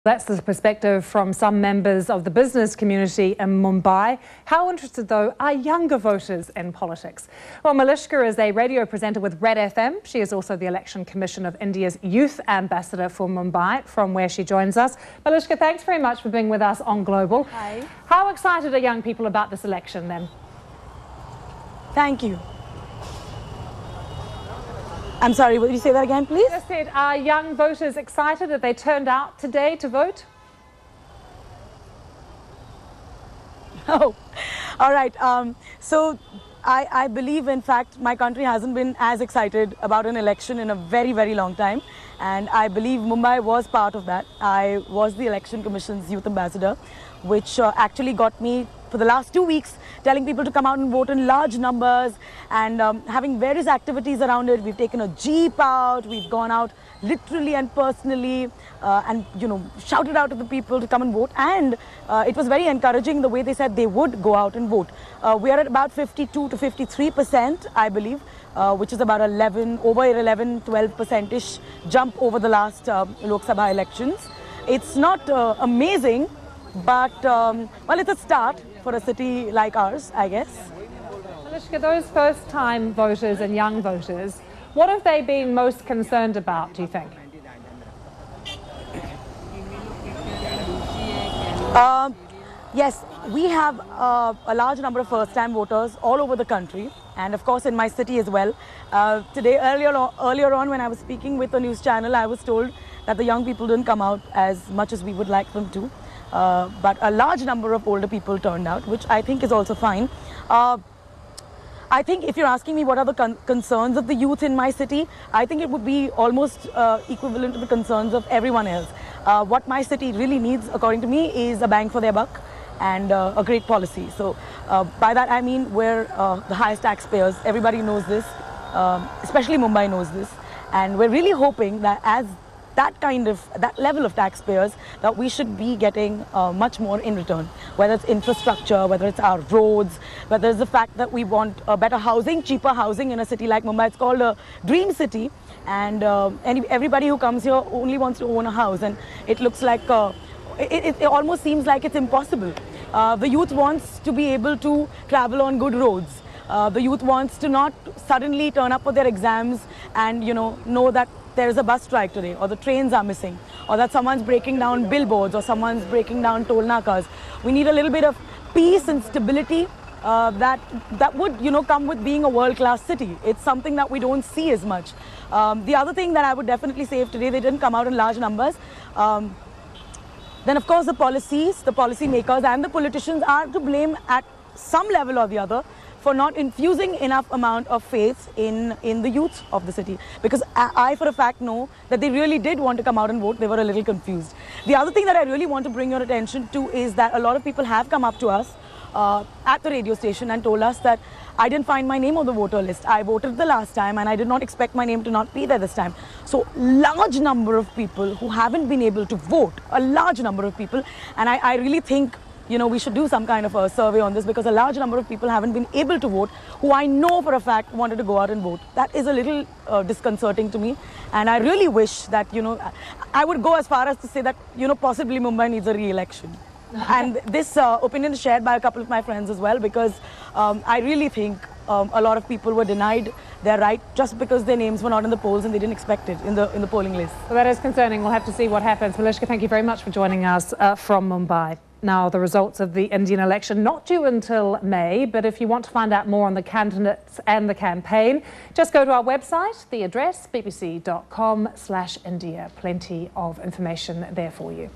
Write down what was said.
That's the perspective from some members of the business community in Mumbai. How interested, though, are younger voters in politics? Well, Malishka is a radio presenter with Red FM. She is also the Election Commission of India's Youth Ambassador for Mumbai, from where she joins us. Malishka, thanks very much for being with us on Global. Hi. How excited are young people about this election, then? Thank you. I'm sorry, will you say that again, please? I said, are young voters excited that they turned out today to vote? Oh, all right. So I believe, in fact, my country hasn't been as excited about an election in a very, very long time. And I believe Mumbai was part of that. I was the Election Commission's Youth Ambassador, which actually got me, for the last 2 weeks, telling people to come out and vote in large numbers and having various activities around it. We've taken a jeep out, we've gone out literally and personally and, shouted out to the people to come and vote. And it was very encouraging the way they said they would go out and vote. We are at about 52 to 53%, I believe, which is about 12%-ish jump over the last Lok Sabha elections. It's not amazing, but, well, it's a start for a city like ours, I guess. Malishka, those first-time voters and young voters, what have they been most concerned about, do you think? Yes, we have a large number of first-time voters all over the country, and of course in my city as well. Today, earlier on, when I was speaking with a news channel, I was told that the young people didn't come out as much as we would like them to. But a large number of older people turned out, which I think is also fine. I think if you're asking me what are the concerns of the youth in my city, I think it would be almost equivalent to the concerns of everyone else. What my city really needs, according to me, is a bang for their buck and a great policy. So by that I mean we're the highest taxpayers. Everybody knows this, especially Mumbai knows this. And we're really hoping that as that level of taxpayers, that we should be getting much more in return, whether it's infrastructure, whether it's our roads, whether it's the fact that we want better housing, cheaper housing in a city like Mumbai. It's called a dream city, and everybody who comes here only wants to own a house, and it looks like, it almost seems like it's impossible. The youth wants to be able to travel on good roads. The youth wants to not suddenly turn up for their exams and know that there's a bus strike today, or the trains are missing, or that someone's breaking down billboards, or someone's breaking down toll nakas. We need a little bit of peace and stability that would come with being a world-class city. It's something that we don't see as much. The other thing that I would definitely say, if today they didn't come out in large numbers, then of course the policymakers and the politicians are to blame at some level or the other for not infusing enough amount of faith in the youth of the city. Because I for a fact know that they really did want to come out and vote. They were a little confused. The other thing that I really want to bring your attention to is that a lot of people have come up to us at the radio station and told us that I didn't find my name on the voter list. I voted the last time and I did not expect my name to not be there this time. So large number of people who haven't been able to vote, a large number of people, and I really think we should do some kind of a survey on this, because a large number of people haven't been able to vote who I know for a fact wanted to go out and vote. That is a little disconcerting to me, and I really wish that, I would go as far as to say that, possibly Mumbai needs a re-election. And this opinion is shared by a couple of my friends as well, because I really think a lot of people were denied their right just because their names were not in the polls and they didn't expect it in the polling list. Well, that is concerning. We'll have to see what happens. Malishka, thank you very much for joining us from Mumbai. Now, the results of the Indian election not due until May, but if you want to find out more on the candidates and the campaign, just go to our website, the address bbc.com/India. Plenty of information there for you.